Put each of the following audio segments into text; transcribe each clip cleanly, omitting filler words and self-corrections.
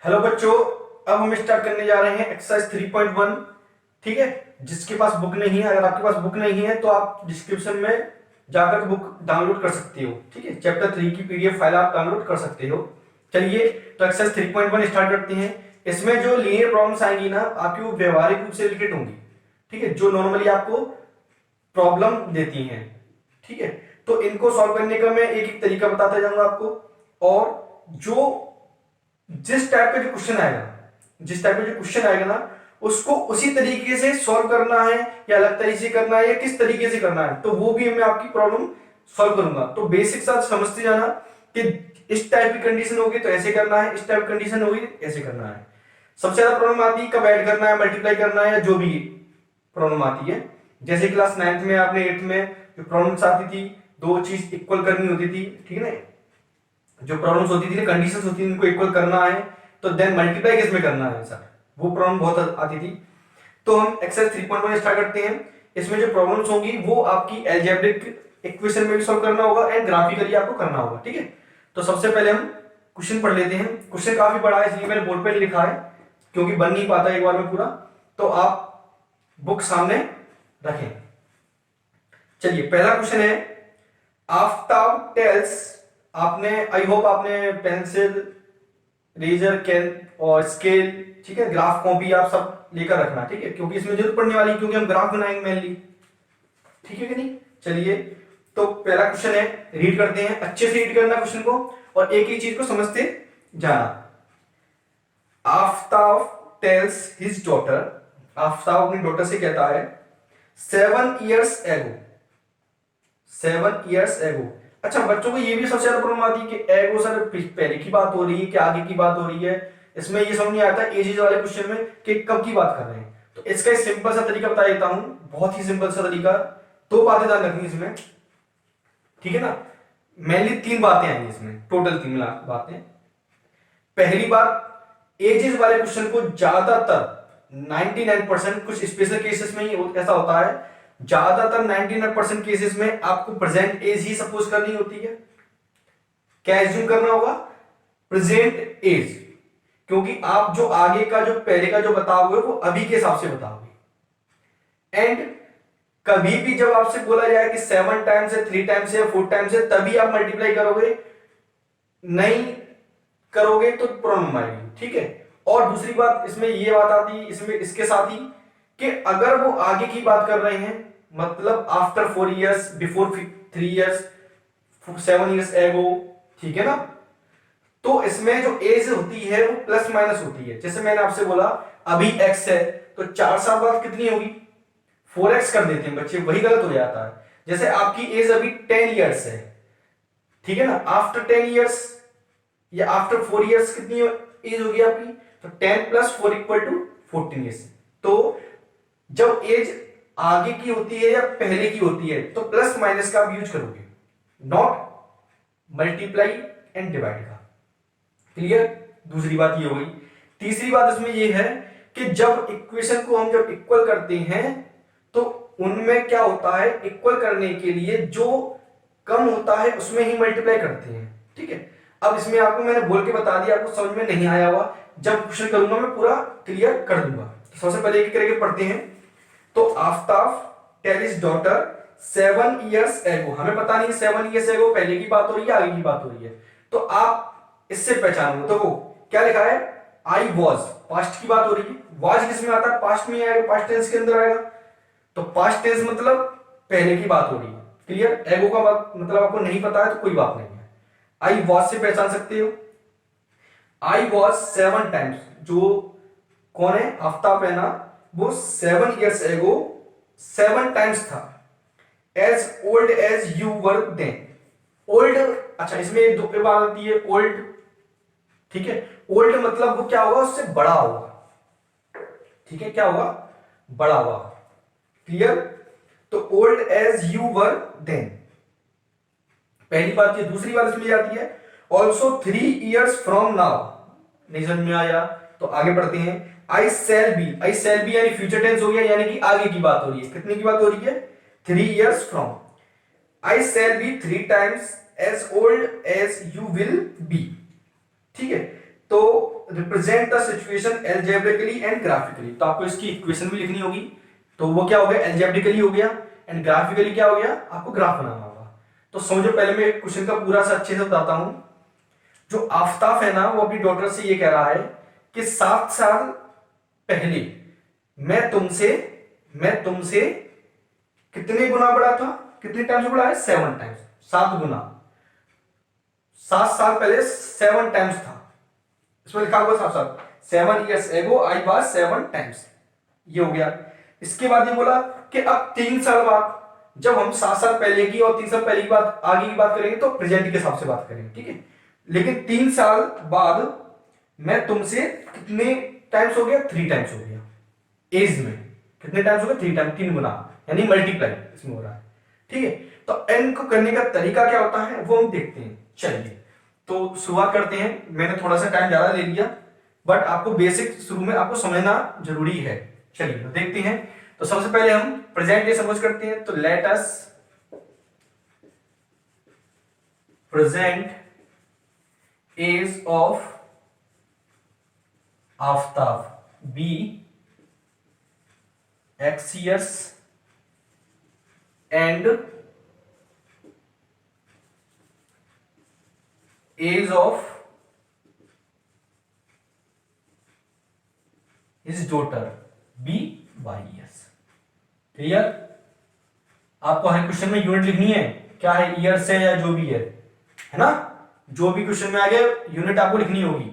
Hello बच्चों, अब हम स्टार्ट करने जा रहे हैं एक्सरसाइज 3.1। ठीक है, जिसके पास बुक नहीं है, अगर आपके पास बुक नहीं है तो आप डिस्क्रिप्शन में जाकर बुक डाउनलोड कर सकते हो। ठीक है, चैप्टर 3 की पीडीएफ फाइल आप डाउनलोड कर सकते हो। चलिए तो एक्सरसाइज 3.1 स्टार्ट करते हैं। इसमें जो लीनियर प्रॉब्लम्स आएंगी ना, आपकी वो व्यवहारिक रूप से रिलेटेड होंगी। ठीक है, जो नॉर्मली आपको प्रॉब्लम देती हैं। ठीक है, तो इनको सॉल्व करने का मैं एक एक तरीका बताता जाऊंगा आपको। और जो जिस टाइप का जो क्वेश्चन आएगा ना, उसको उसी तरीके से सॉल्व करना है या अलग तरीके से करना है या किस तरीके से करना है, तो वो भी मैं आपकी प्रॉब्लम सॉल्व करूंगा। तो बेसिक साथ समझते जाना कि इस टाइप की कंडीशन होगी तो ऐसे करना है, इस टाइप की कंडीशन होगी ऐसे करना है। सबसे ज्यादा प्रॉब्लम आती है कब ऐड करना है, मल्टीप्लाई करना है, या जो भी प्रॉब्लम आती है। जैसे क्लास 9th में आपने 8th में जो प्रॉब्लम्स आती थी, दो चीज इक्वल करनी होती थी। ठीक है ना, जो प्रॉब्लम्स होती थी, कंडीशंस होती थी, उनको इक्वल करना है तो देन मल्टीप्लाई किसमें करना है सर, वो प्रॉब्लम बहुत आती थी। तो हम एक्सरसाइज 3.1 स्टार्ट करते हैं। इसमें जो प्रॉब्लम्स होंगी वो आपकी अलजेब्रिक इक्वेशन में भी सॉल्व करना होगा एंड ग्राफिकली आपको करना होगा। ठीक है, तो सबसे पहले हम क्वेश्चन पढ़ लेते हैं। क्वेश्चन काफी बड़ा है इसलिए मैंने बोर्ड पे लिखा है, क्योंकि बन नहीं पाता एक बार में पूरा। तो आप बुक सामने रखें। चलिए, पहला क्वेश्चन है, आफ्ताब टेल्स। आपने, आई होप आपने पेंसिल, रेजर, कैन और स्केल, ठीक है, ग्राफ कॉपी आप सब लेकर रखना। ठीक है, क्योंकि इसमें जरूरत पड़ने वाली, क्योंकि हम ग्राफ बनाएंगे मेनली। ठीक है कि नहीं। चलिए, तो पहला क्वेश्चन है, रीड करते हैं। अच्छे से रीड करना क्वेश्चन को और एक ही चीज को समझते जाना। Aftab tales his daughter, Aftab अपनी डॉटर से कहता है, 7 years ago, 7 years ago। अच्छा, बच्चों को ये भी सबसे ज्यादा प्रॉब्लम आती है कि एगो सर पहले की बात हो रही है कि आगे की बात हो रही है। इसमें ये समझ नहीं आता एजेस वाले क्वेश्चन में कि कब की बात कर रहे हैं। तो इसका एक सिंपल सा तरीका बता देता हूं, बहुत ही सिंपल सा तरीका। दो बातें ध्यान रखनी इसमें, ठीक है ना। मेनली 3 बातें आएंगी इसमें, टोटल 3 बातें। पहली बात, एजेस वाले क्वेश्चन को ज्यादातर 99%, कुछ स्पेशल केसेस में ही ऐसा होता है, ज्यादातर 99% केसेस में आपको प्रेजेंट एज ही सपोज करनी होती है। क्या एज्यूम करना होगा? प्रेजेंट एज, क्योंकि आप जो आगे का, जो पहले का जो बताओगे वो अभी के हिसाब से बताओगे। एंड कभी भी जब आपसे बोला जाए कि 7 टाइम्स है, 3 टाइम्स है, 4 टाइम्स है, तभी आप मल्टीप्लाई करोगे, नहीं करोगे तो प्रॉब्लम आएगी। ठीक है, और दूसरी बात इसमें ये बात आती है, इसमें इसके साथ ही, कि अगर वो आगे की बात कर रहे हैं, मतलब after 4 years, before 3 years, 7 years एगो, ठीक है ना, तो इसमें जो एज होती है वो प्लस माइनस होती है। जैसे मैंने आपसे बोला अभी x है, तो 4 साल बाद कितनी होगी, 4x कर देते हैं बच्चे, वही गलत हो जाता है। जैसे आपकी एज अभी 10 years है, ठीक है ना, आफ्टर 10 years या आफ्टर 4 years कितनी एज होगी आपकी, तो 10 + 4 = 14 years। तो जब एज आगे की होती है या पहले की होती है तो प्लस माइनस का आप यूज करोगे, नॉट मल्टीप्लाई एंड डिवाइड का। क्लियर? दूसरी बात ये हो गई। तीसरी बात इसमें ये है कि जब इक्वेशन को हम जब इक्वल करते हैं तो उनमें क्या होता है, इक्वल करने के लिए जो कम होता है उसमें ही मल्टीप्लाई करते हैं। ठीक है, अब इसमें आपको मैंने बोल के बता दिया, आपको समझ में नहीं आया हुआ, जब क्वेश्चन करूंगा मैं पूरा क्लियर कर दूंगा। तो सबसे पहले एक करके पढ़ते हैं। तो Aftab tell his daughter 7 years ago, हमें पता नहीं 7 years ago पहले की बात हो रही है आगे की बात हो रही है, तो आप इससे पहचानो। तो वो क्या लिखा है, आई वॉज, पास्ट की बात हो रही है। वॉज किसमें आता है, पास्ट में आएगा, पास्ट टेंस के अंदर आएगा। तो पास्ट टेंस मतलब पहले की बात हो रही है। क्लियर? एगो का मतलब आपको नहीं पता है तो कोई बात नहीं है, आई वॉज से पहचान सकते हो। आई वॉज 7 टाइम्स, जो कौन है, आफ्ताब है ना, वो 7 years ago 7 टाइम्स था। As old as you were then, old, अच्छा इसमें दो पे बात आती है, ओल्ड, ठीक है, ओल्ड मतलब वो क्या होगा, उससे बड़ा होगा। ठीक है, क्या होगा, बड़ा होगा। क्लियर? तो old as you were then, पहली बात ये। दूसरी बात इसमें आती है, ऑल्सो 3 years फ्रॉम नाउ। नहीं समझ में आया तो आगे बढ़ते हैं। आई सेल बी, आई सेल बी यानी फ्यूचर टेंस हो गया, यानी कि आगे की बात हो रही है। कितने की बात हो रही है, 3 years from. I shall be 3 times as old as you will be. ठीक है, तो represent the situation algebraically and graphically, तो आपको इसकी इक्वेशन भी लिखनी होगी। तो वो क्या हो गया, एल्जेब्रिकली हो गया, एंड ग्राफिकली क्या हो गया, आपको ग्राफ बनाना होगा। तो समझो, पहले मैं क्वेश्चन का पूरा सा अच्छे से बताता हूं। जो आफ्ताब है ना, वो अपनी डॉटर से ये कह रहा है कि 7 साल पहले मैं तुमसे कितने गुना बड़ा था, कितने टाइम्स बड़ा है, 7 टाइम्स, 7 गुना। 7 साल पहले 7 टाइम्स था, इसमें लिखा हुआ साफ साफ 7 years ago I was 7 times, ये हो गया। इसके बाद ये बोला कि अब 3 साल बाद, जब हम 7 साल पहले की और 3 साल पहले की बात, आगे की बात करेंगे तो प्रेजेंट के हिसाब से बात करेंगे, ठीक है। लेकिन 3 साल बाद मैं तुमसे कितने टाइम्स हो गया, 3 टाइम्स हो गया। एज में कितने टाइम्स हो गया, 3 टाइम्स, 3 गुना, यानी मल्टीप्लाई इसमें हो रहा है, ठीक है। तो एन को करने का तरीका क्या होता है वो हम देखते हैं। चलिए तो शुरुआत करते हैं। मैंने थोड़ा सा टाइम ज्यादा ले लिया, बट आपको बेसिक शुरू में आपको समझना जरूरी है। चलिए तो देखते हैं। तो सबसे पहले हम प्रेजेंट डे सपोज करते हैं। तो let us present age of Aftab be x years and age of his daughter be y years। Clear. आपको हर क्वेश्चन में यूनिट लिखनी है, क्या है, ईयर्स है या जो भी है ना। जो भी क्वेश्चन में आ गया यूनिट आपको लिखनी होगी।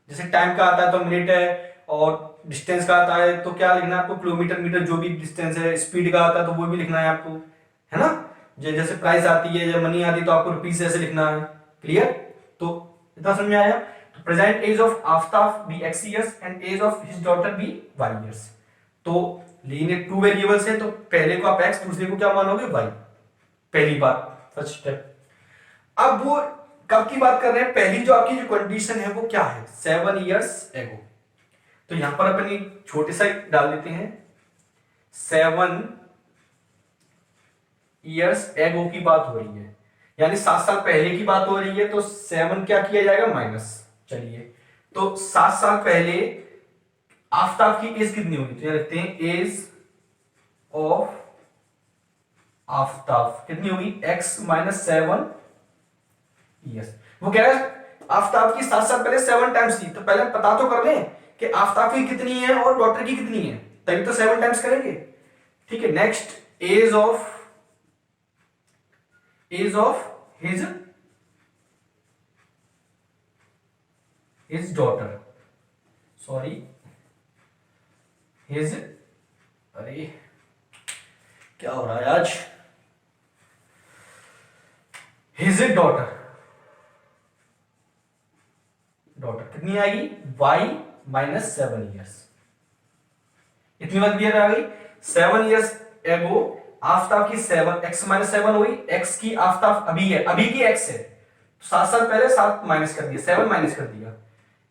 जैसे टाइम का आता है तो मिनट है, और डिस्टेंस का आता है तो क्या लिखना है आपको, किलोमीटर, मीटर, जो भी डिस्टेंस है। स्पीड का आता है तो वो भी लिखना है आपको, है ना। जैसे प्राइस आती है या मनी आती है तो आपको रुपीस ऐसे लिखना है। क्लियर। तो इतना समझ में आया। तो present age of Aftab be x years and age of his daughter be y years। तो लीनियर 2 वेरिएबल्स है, तो पहले को आप x, दूसरे को क्या मानोगे, y। पहली बात, फर्स्ट स्टेप। अब वो कब की बात कर रहे हैं, पहली जो आपकी जो कंडीशन है वो क्या है, 7 years ago। तो यहां पर अपन एक छोटे सा डाल देते हैं, 7 years ago की बात हो रही है, यानी 7 साल पहले की बात हो रही है। तो 7 क्या किया जाएगा, माइनस। चलिए तो 7 साल पहले आफ्ताब की एज कितनी होगी, तो लिखते हैं एज ऑफ आफ्ताब कितनी होगी, x माइनस 7 years। वो कह रहा है आफ्ताब की 7 साल पहले 7 टाइम्स थी, तो पहले पता तो कर लें कि आफ्ताब की कितनी है और डॉटर की कितनी है, तभी तो 7 टाइम्स करेंगे, ठीक है। Next age of his daughter, sorry his, अरे क्या हो रहा है आज, हिज डॉटर कितनी आएगी, y माइनस 7 years। इतनी बात क्लियर आ गई। 7 years एगो आफ्ताब की 7 x माइनस 7 हुई, x की आफ्ताब अभी है, अभी की x है, 7 साल पहले 7 माइनस कर दिया, 7 माइनस कर दिया।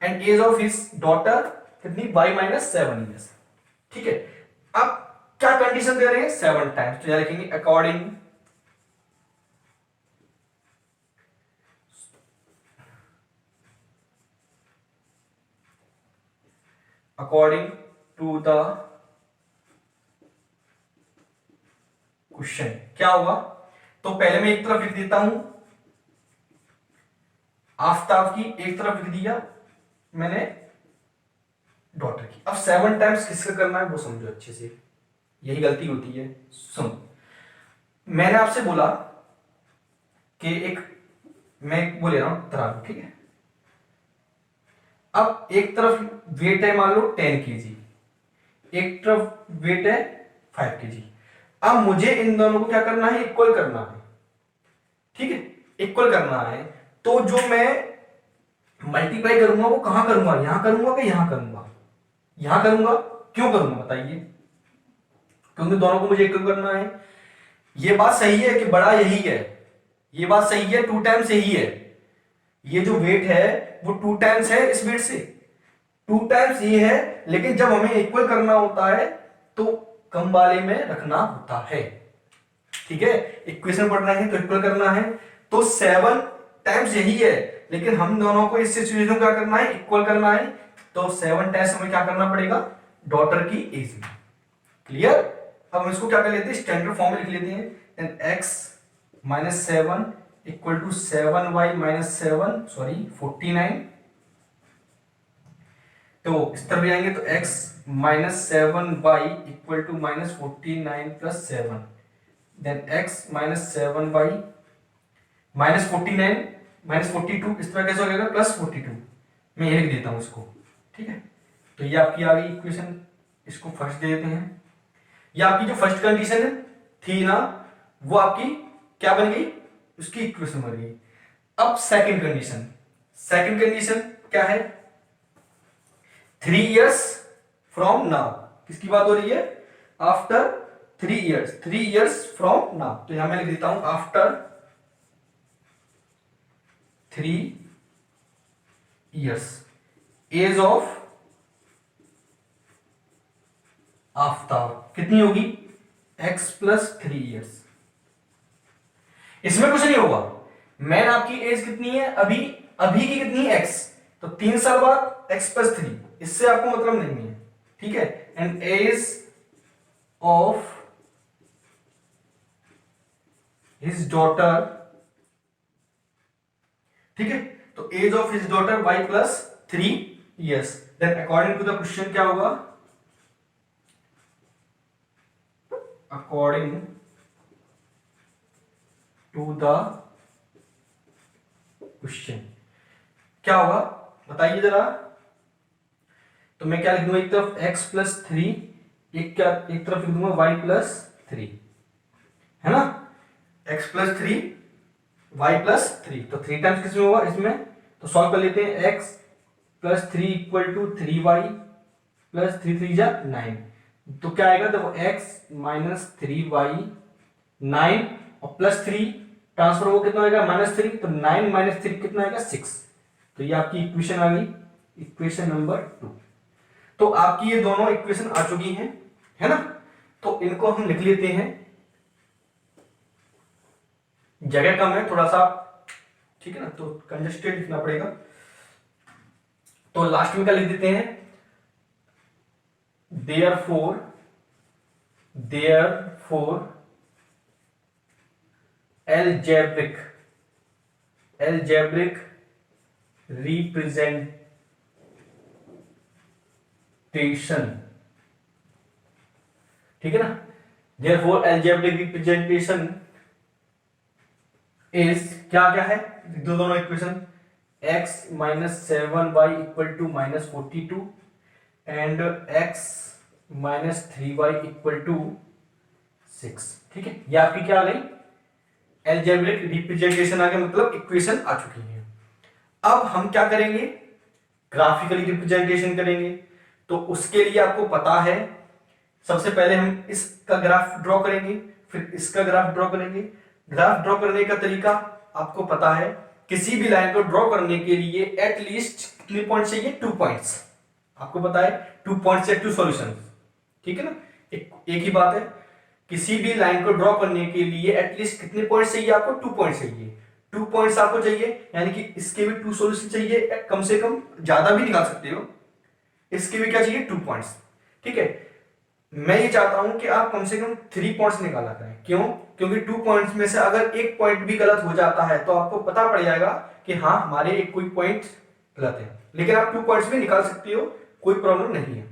And age of his daughter कितनी, y माइनस 7 years, ठीक है। अब क्या कंडीशन दे रहे हैं, 7 टाइम्स, तो यहां लिखेंगे अकॉर्डिंग टू द क्वेश्चन क्या होगा। तो पहले मैं एक तरफ लिख देता हूं, आफ्ताब की एक तरफ लिख दिया मैंने, डॉटर की। अब 7 टाइम्स किसका करना है वो समझो अच्छे से, यही गलती होती है। सुनो, मैंने आपसे बोला कि मैं बोले रहा हूं तराजू, ठीक है। अब एक तरफ वेट है मान लो 10 kg, एक तरफ वेट है 5 kg। अब मुझे इन दोनों को क्या करना है, इक्वल करना है, ठीक है, इक्वल करना है। तो जो मैं मल्टीप्लाई करूंगा वो कहां करूंगा, यहां करूंगा कि यहां करूंगा, यहां करूंगा। क्यों करूंगा बताइए, क्योंकि दोनों को मुझे इक्वल करना है। ये बात सही है कि बड़ा यही है, ये बात सही है, 2 टाइम्स यही है। ये जो वेट है वो 2 टाइम्स है इस वेट से, 2 टाइम्स ये है। लेकिन जब हमें इक्वल करना होता है तो कम वाले में रखना होता है, ठीक है। इक्वेशन पढ़ रहे हैं तो इक्वल करना है। तो 7 टाइम्स यही है, लेकिन हम दोनों को इस सिचुएशन क्या करना है, इक्वल करना है। तो 7 टाइम्स हमें क्या करना पड़ेगा डॉटर की एज में। क्लियर। अब हम इसको क्या कर लेते हैं स्टैंडर्ड फॉर्म में लिख लेते हैं, then x minus 7 equal to 7y minus 7 sorry 49। तो इस तरफ जाएंगे तो x minus 7y equal to minus 49 plus 7, then x minus 7y minus 49 minus 42, इस तरह कैसे हो जाएगा प्लस 42। मैं ये लिख देता हूं इसको, ठीक है। तो ये आपकी आ गई इक्वेशन, इसको फर्स्ट दे देते हैं। ये आपकी जो फर्स्ट कंडीशन है थी ना, वो आपकी क्या बन गई, उसकी इक्वेशन बन गई। अब सेकंड कंडीशन, सेकंड कंडीशन क्या है, 3 इयर्स फ्रॉम नाउ, किसकी बात हो रही है, after 3 years, 3 years from now. तो यहां मैं लिख देता हूं after 3 years age of Aftab कितनी होगी x प्लस 3 इयर्स। इसमें कुछ नहीं होगा, मैन आपकी एज कितनी है अभी, अभी की कितनी है x, तो 3 साल बाद x प्लस 3, इससे आपको मतलब नहीं है, ठीक है। And age of his daughter, ठीक है, तो age of his daughter y plus 3 years, then according to the question क्या होगा, अकॉर्डिंग टू द क्वेश्चन क्या होगा बताइए जरा। तो मैं क्या लिख दूंगा, एक तरफ x प्लस 3, एक तरफ लिख दूंगा y प्लस 3, है ना, x प्लस 3 y प्लस 3, तो 3 टाइम्स किसमें होगा इसमें, तो सॉल्व कर लेते हैं। x plus 3 equal to 3y plus 3 3 जा 9, तो क्या आएगा देखो x माइनस 3y 9 और प्लस 3 ट्रांसफर हो कितना आएगा माइनस 3, तो 9 माइनस 3 कितना आएगा 6। तो ये आपकी इक्वेशन आ गई, इक्वेशन नंबर 2। तो आपकी ये दोनों इक्वेशन आ चुकी हैं, है ना। तो इनको हम लिख लेते हैं, जगह कम है थोड़ा सा, ठीक है ना, तो कंजस्टेड लिखना पड़ेगा। तो लास्ट में क्या लिख देते हैं, देयरफॉर algebraic representation, ठीक है ना, therefore algebraic representation is क्या क्या है, दोनों equation, x minus 7y equal to minus 42 and x minus 3y equal to 6, ठीक है। ये आपकी क्या आ गई, एल्जेब्रिक रिप्रेजेंटेशन आ गया, मतलब इक्वेशन आ चुकी है। अब हम क्या करेंगे, ग्राफिकली रिप्रेजेंटेशन करेंगे। तो उसके लिए आपको पता है, सबसे पहले हम इसका ग्राफ ड्रॉ करेंगे, फिर इसका ग्राफ ड्रॉ करेंगे। ग्राफ ड्रॉ करने का तरीका आपको पता है, किसी भी लाइन को ड्रॉ करने के लिए एटलीस्ट कितने पॉइंट चाहिए, 2 पॉइंट्स, आपको पता है 2 पॉइंट्स या 2 सॉल्यूशन, ठीक है ना। एक ही बात है, किसी भी लाइन को ड्रॉ करने के लिए एटलीस्ट कितने पॉइंट्स चाहिए आपको, 2 पॉइंट्स चाहिए। 2 पॉइंट्स आपको चाहिए, यानी कि इसके भी 2 सॉल्यूशन चाहिए, कम से कम, ज्यादा भी निकाल सकते हो। इसके भी क्या चाहिए, 2 पॉइंट्स, ठीक है। मैं ये चाहता हूं कि आप कम से कम 3 पॉइंट्स निकाला करें। क्यों, क्योंकि 2 पॉइंट्स में से अगर एक पॉइंट भी गलत हो जाता है तो आपको पता पड़ जाएगा कि हाँ हमारे एक कोई पॉइंट गलत है, लेकिन आप 2 पॉइंट्स भी निकाल सकते हो, कोई प्रॉब्लम नहीं है।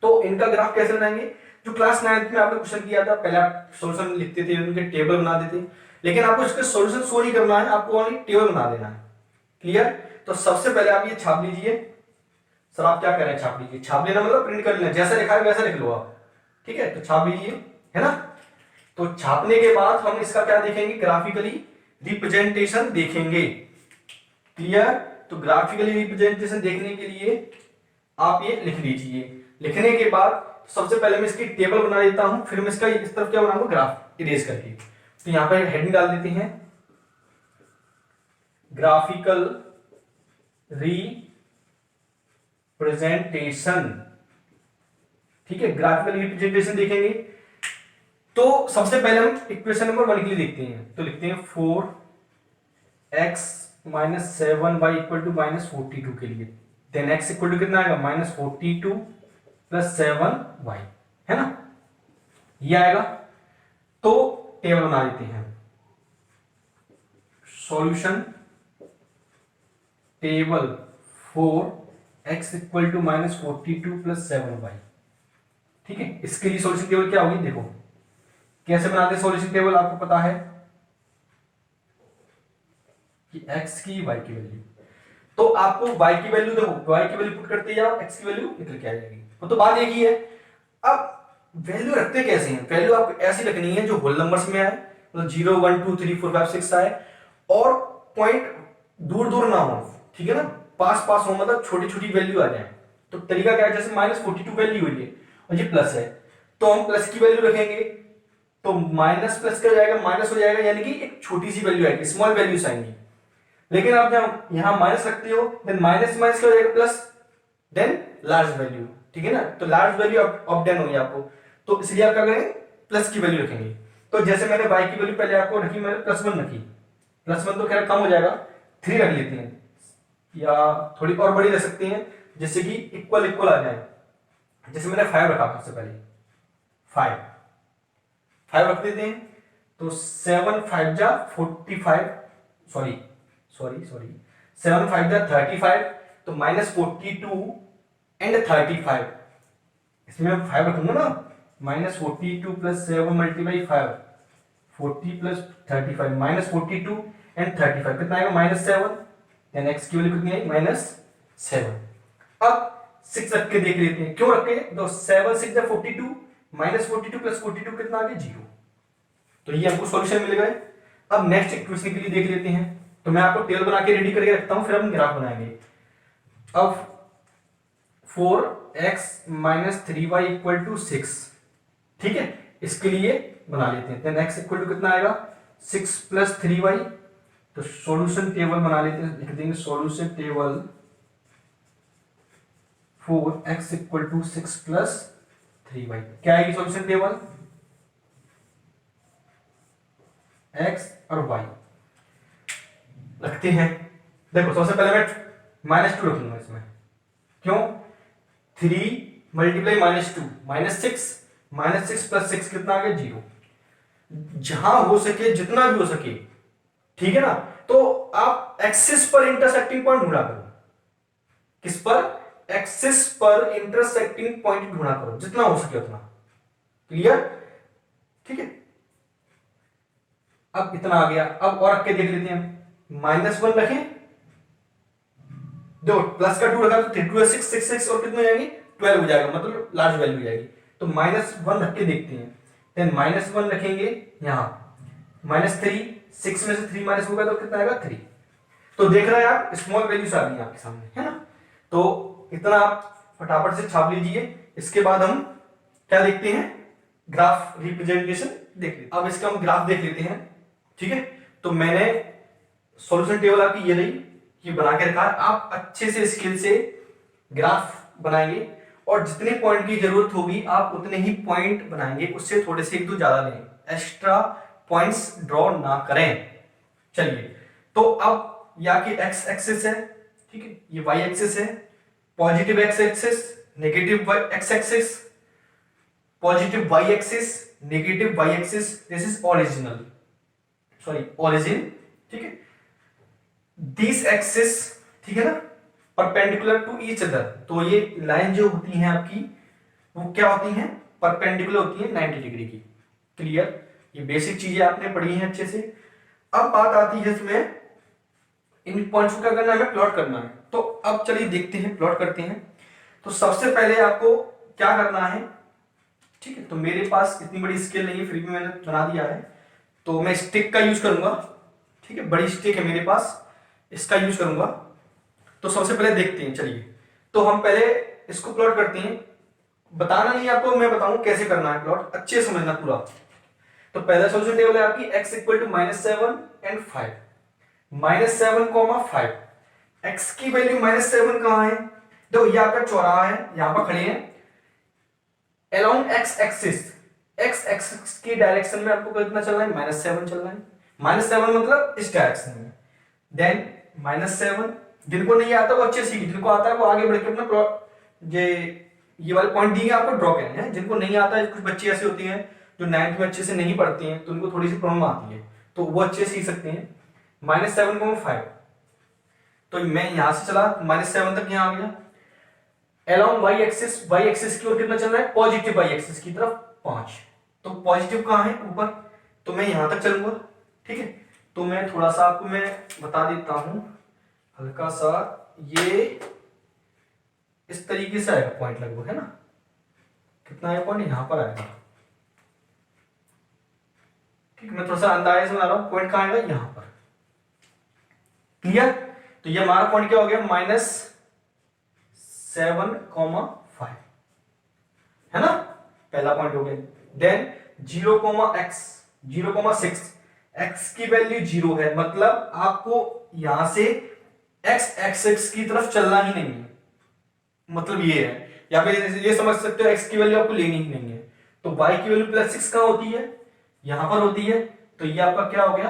तो इनका ग्राफ कैसे बनाएंगे, जो क्लास 9th में आपने क्वेश्चन किया था, पहले आप सॉल्यूशन लिखते थे, उनके टेबल बना देते, लेकिन आपको इसके सॉल्यूशन शो नहीं करना है, आपको ओनली टेबल बना देना है। क्लियर। तो सबसे पहले आप ये छाप लीजिए, सर आप क्या कह रहे हैं, छाप लीजिए, छाप लेना मतलब प्रिंट कर लेना, जैसा लिखा है वैसा लिख लो आप, ठीक है। तो छाप लीजिए, है ना। तो छापने के बाद हम इसका क्या देखेंगे, ग्राफिकली रिप्रेजेंटेशन देखेंगे। क्लियर। तो ग्राफिकली रिप्रेजेंटेशन देखने के लिए आप ये लिख लीजिए। लिखने के बाद सबसे पहले मैं इसकी टेबल बना देता हूं, फिर मैं इसका इस तरफ क्या बनाऊंगा, ग्राफ इरेज करके। तो यहां पर हेडिंग डाल देते हैं, ग्राफिकल रिप्रेजेंटेशन, ठीक है। ग्राफिकल रिप्रेजेंटेशन देखेंगे तो सबसे पहले हम इक्वेशन नंबर 1 के लिए देखते हैं। तो लिखते हैं 4x minus 7y equal to minus 42 के लिए, देन x इक्वल टू कितना आएगा -42 प्लस 7y, है ना, ये आएगा। तो टेबल बना देते हैं, solution table for x equal to -42 plus 7y। ठीक है, इसके लिए सॉल्यूशन टेबल क्या होगी, देखो कैसे बनाते हैं सॉल्यूशन टेबल, आपको पता है कि x की y की वैल्यू, तो आपको y की वैल्यू देखो, y की वैल्यू पुट करते जाओ, x की वैल्यू निकल के आ जाएगी। वो तो बात एक ही है। अब वैल्यू रखते कैसे हैं, वैल्यू आपको ऐसी रखनी है जो होल नंबर्स में आए, मतलब 0 1 2 3 4 5 6 आए, और पॉइंट दूर दूर ना हो, ठीक है ना, पास पास हो, मतलब छोटी छोटी वैल्यू आ जाए। तो तरीका क्या है, जैसे -42 वैल्यू हुई है और ये प्लस है, तो हम प्लस की वैल्यू रखेंगे, तो माइनस प्लस का जाएगा माइनस हो जाएगा, यानी कि एक छोटी सी वैल्यू आएगी, स्मॉल वैल्यूज आएंगी। लेकिन आप जब यहां माइनस रखते हो, देन माइनस माइनस क्या हो जाएगा प्लस, देन लार्ज वैल्यू, ठीक है ना, तो लार्ज वैल्यू अप डाउन होगी आपको, तो इसलिए आप क्या करेंगे, प्लस की वैल्यू रखेंगे। तो जैसे मैंने y की वैल्यू पहले आपको रखी, मैंने +1 रखी, +1 तो खैर कम हो जाएगा, 3 रख लेते हैं, या थोड़ी और बड़ी रख सकते हैं, जिससे कि इक्वल इक्वल आ जाए। जैसे मैंने 5 रखा सबसे पहले, 5 रख देते हैं, तो 7 5 जा 45, सॉरी 7 5 जा 35, तो -42 एंड 35, इसमें मैं 5 रखूंगा ना, -42 प्लस 7 मल्टीप्लाई 5, 40 प्लस 35, -42 एंड 35 कितना आएगा -7, देन x की वैल्यू कितनी आई -7। अब 6 रख के देख लेते हैं, क्यों रखे, तो 7 6 जा 42, -42 प्लस 42 कितना आ गया 0, तो ये हमको सॉल्यूशन मिल गए। अब नेक्स्ट इक्वेशन के लिए देख लेते हैं, तो मैं आपको टेबल बना के रेडी करके रखता हूं, फिर हम ग्राफ बनाएंगे। अब 4x - 3y = 6, ठीक है, इसके लिए बना लेते हैं, देन x इक्वल टू कितना आएगा 6 + 3y, तो सॉल्यूशन टेबल बना लेते हैं, लिख देंगे सॉल्यूशन टेबल 4x = 6 + 3y, क्या आएगी सॉल्यूशन टेबल, x और y रखते हैं। देखो सबसे पहले मैं -2 रखूंगा इसमें, क्यों, 3 मल्टीप्लाई -2 -6 प्लस 6 कितना आ गया 0, जहां हो सके जितना भी हो सके, ठीक है ना, तो आप एक्सिस पर इंटरसेक्टिंग पॉइंट ढूंढा करो, किस पर, एक्सिस पर इंटरसेक्टिंग पॉइंट ढूंढा करो, जितना हो सके उतना, क्लियर, ठीक है। अब इतना आ गया, अब और रख के देख लेते हैं, -1 रखें, दो प्लस का 2 रखा तो 2 6 6 और कितने हो जाएंगे 12 हो जाएगा, मतलब लार्ज वैल्यू हो जाएगी, तो -1 रख के देखते हैं, देन -1 रखेंगे यहां, -3, 6 में से 3 माइनस होगा तो कितना आएगा 3, तो देख रहे हैं आप स्मॉल वैल्यूज आ रही है आपके सामने, है ना, तो इतना आप फटाफट से छाप लीजिए। इसके बाद हम क्या देखते हैं, ग्राफ रिप्रेजेंटेशन देख लेते हैं। अब इसका हम ग्राफ देख लेते हैं, ठीक है, तो मैंने सॉल्यूशन टेबल आपकी ये रही, ये बना के रखा है, आप अच्छे से स्किल से ग्राफ बनाएंगे, और जितने पॉइंट की जरूरत होगी आप उतने ही पॉइंट बनाएंगे, उससे थोड़े से 1-2 ज्यादा लें, एक्स्ट्रा पॉइंट्स ड्रॉ ना करें। चलिए, तो अब यहाँ की x एक्सिस है, ठीक है, ये y एक्सिस है, positive x axis, negative x axis, positive y axis, negative y axis, this is original, sorry origin, ठीक है, दिस एक्सिस, ठीक है ना, परपेंडिकुलर टू ईच अदर, तो ये लाइन जो होती हैं आपकी वो क्या होती हैं, परपेंडिकुलर होती है 90 डिग्री की, क्लियर, ये बेसिक चीजें आपने पढ़ी हैं अच्छे से। अब बात आती है इसमें इन पॉइंट्स को क्या करना है, हमें प्लॉट करना है, तो अब चलिए देखते हैं, प्लॉट करते हैं। तो सबसे पहले आपको क्या करना है, ठीक है, तो मेरे पास इतनी बड़ी स्केल नहीं है, फिर भी मैंने बना दिया है, तो मैं स्टिक का यूज करूंगा, ठीक है, बड़ी स्टिक है मेरे पास, इसका यूज करूंगा। तो सबसे पहले देखते हैं, चलिए, तो हम पहले इसको प्लॉट करते हैं, बताना नहीं आपको, मैं बताऊं कैसे करना है प्लॉट, अच्छे समझना पूरा। तो पहला सॉल्यूशन टेबल है आपकी x = -7 एंड 5, -7, 5, x की वैल्यू -7 कहां है, देखो ये आपका चौराहा है, यहां पर खड़े हैं, अलोंग x एक्सिस की डायरेक्शन में आपको कितना चलना है, -7 चलना है, -7 मतलब इस डायरेक्शन में, देन -7 जिनको नहीं आता वो अच्छे सीखे, जिनको आता है वो आगे बढ़ के अपना ये वाले पॉइंट दिए आपको ड्रॉ करने हैं। जिनको नहीं आता है, कुछ बच्चे ऐसे होते हैं जो 9th में अच्छे से नहीं पढ़ते हैं, तो उनको थोड़ी सी प्रॉब्लम आती है, तो वो अच्छे सीख सकते हैं। -7,5, तो मैं यहां से चला -7 तक यहां आ गया। अलोंग y एक्सिस की ओर कितना चल रहा है, पॉजिटिव y एक्सिस की तरफ 5, तो पॉजिटिव कहां है, ऊपर, तो मैं यहां तक चलूंगा। ठीक है, तो मैं थोड़ा सा आपको मैं बता देता हूं हल्का सा, ये इस तरीके से आएगा पॉइंट लगभग, है ना, कितना है पॉइंट यहां पर आएगा। ठीक, मैं थोड़ा सा अंदाजे से बना रहा हूं, पॉइंट कहां आएगा, यहां पर। क्लियर, तो ये हमारा पॉइंट क्या हो गया, -7,5, है ना, पहला पॉइंट हो गया। देन 0,6, x की वैल्यू 0 है, मतलब आपको यहां से x एक्सिस की तरफ चलना ही नहीं है, मतलब ये है, या फिर ये समझ सकते हो x की वैल्यू आपको लेनी ही नहीं है। तो y की वैल्यू +6 कहां होती है, यहां पर होती है, तो ये आपका क्या हो गया,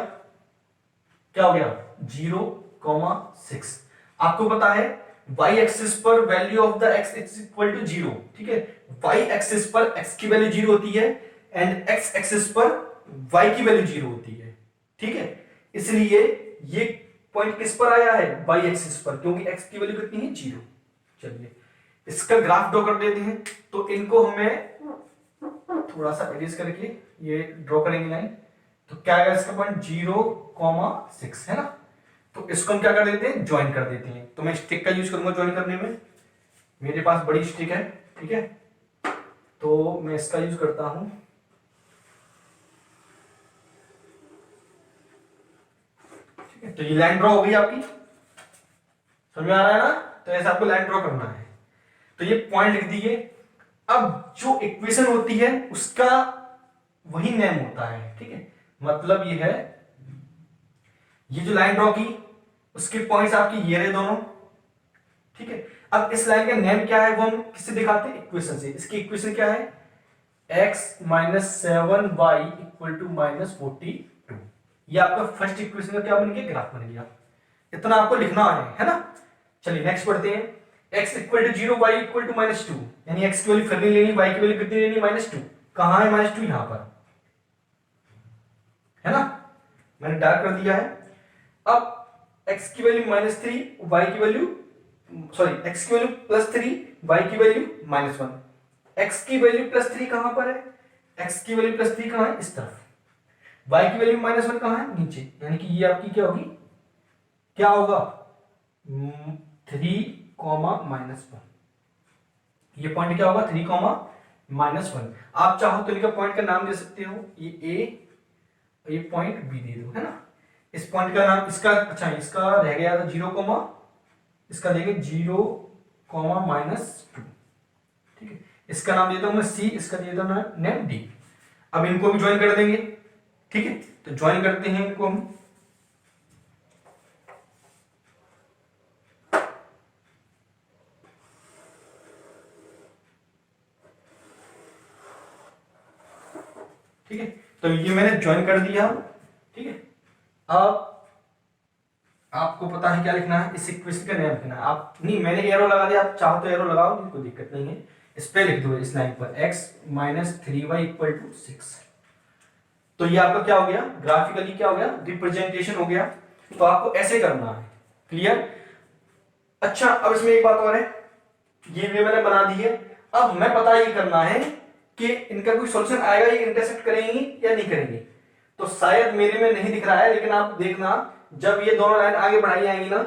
0,6। आपको पता है y एक्सिस पर value of the x is equal to 0, ठीक है, y एक्सिस पर x की वैल्यू 0 होती है एंड x एक्सिस पर y की वैल्यू 0 होती है। ठीक है, इसलिए ये पॉइंट किस पर आया है, y एक्सिस पर, क्योंकि x की वैल्यू कितनी है, 0। चलिए इसका ग्राफ ड्रॉ कर देते हैं, तो इनको हमें थोड़ा सा एडिट करके ये ड्रॉ करेंगे लाइन, तो क्या आएगा इसका पॉइंट 0,6, है ना, तो इसको हम क्या कर देते हैं, ज्वाइन कर देते हैं। तो मैं स्टिक का यूज करूंगा ज्वाइन करने में, मेरे पास बड़ी स्टिक है, ठीक है, तो मैं इसका यूज करता हूं। ठीक है, तो ये लाइन ड्रॉ हो गई आपकी, समझ में आ रहा है ना, तो ऐसा आपको लाइन ड्रॉ करना है, तो ये पॉइंट लिख दिए। अब जो इक्वेशन होती है उसका वही नेम होता है, ठीक है, मतलब ये है, ये जो लाइन ड्रॉ की उसके पॉइंट्स आपकी ये रहे दोनों। ठीक है, अब इस लाइन का नेम क्या है वो हम किससे दिखाते हैं, इक्वेशन से। इसकी इक्वेशन क्या है, x - 7y = -42, ये आपका फर्स्ट इक्वेशन का क्या बन गया, ग्राफ बन गया। इतना आपको लिखना है ना। चलिए नेक्स्ट पढ़ते हैं, x = 0, y = -2, यानी x की वैल्यू फिर नहीं लेनी, y की वैल्यू कितनी लेनी, -2। कहां है -2, यहां पर, है ना, मैंने डार्क कर दिया है। अब x की वैल्यू -3, y की वैल्यू x की वैल्यू +3, y की वैल्यू -1। x की वैल्यू +3 कहां पर है, x की वैल्यू +3 कहां है, इस तरफ, y की वैल्यू -1 कहां है, नीचे, यानी कि ये आपकी क्या होगी, क्या होगा, 3, -1। ये पॉइंट क्या होगा, 3, -1। आप चाहो तो इनका पॉइंट का नाम दे सकते हो, ये a, ये पॉइंट b दे दो, है ना। इस पॉइंट का नाम इसका, अच्छा इसका रह गया था 0, इसका देंगे 0, -2। ठीक है, इसका नाम देता हूं मैं c, इसका दे देता हूं नेम d। अब इनको भी ज्वाइन कर देंगे, ठीक है, तो ज्वाइन करते हैं इनको हम। ठीक है, तो ये मैंने ज्वाइन कर दिया। ठीक है, अब आपको पता है क्या लिखना है, इस इक्वेशन का नेम लिखना है। आप नहीं, मैंने एरो लगा दिया, आप चाहो तो एरो लगाओ, कोई दिक्कत नहीं है। इस पे लिख दो, इस लाइन पर x - 3y = 6। तो ये आपका क्या हो गया, ग्राफिकली क्या हो गया, रिप्रेजेंटेशन हो गया। तो आपको ऐसे करना है, क्लियर। अच्छा, अब इसमें एक बात और है, ये भी मैंने बना दी है। अब हमें पता ये करना है कि इनका कोई सॉल्यूशन आएगा, ये इंटरसेक्ट करेंगी या नहीं करेंगी। तो शायद मेरे में नहीं दिख रहा है, लेकिन आप देखना जब ये दोनों लाइन आगे बढ़ाई आएंगी ना,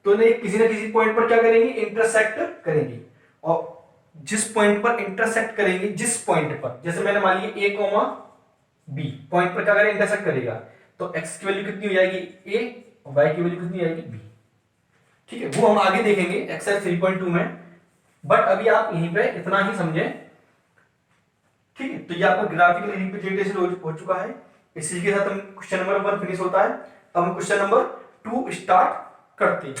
तो इन्हें किसी ना किसी पॉइंट पर क्या करेंगी, इंटरसेक्ट करेंगी। और जिस पॉइंट पर इंटरसेक्ट करेंगी, जिस पॉइंट पर, जैसे मैंने मान लिया a, b पॉइंट पर क्या करें, इंटरसेक्ट करेगा, तो x की वैल्यू कितनी हो जाएगी, a, और y की वैल्यू कितनी हो जाएगी, b। ठीक है, वो हम आगे देखेंगे एक्सरसाइज 3.2 में, बट अभी आप यहीं पे इतना ही समझे। ठीक है, तो ये आपका ग्राफिकल रिप्रेजेंटेशन हो चुका है। इसी के साथ हम क्वेश्चन नंबर 1 फिनिश होता है। अब हम क्वेश्चन नंबर 2 स्टार्ट करते हैं।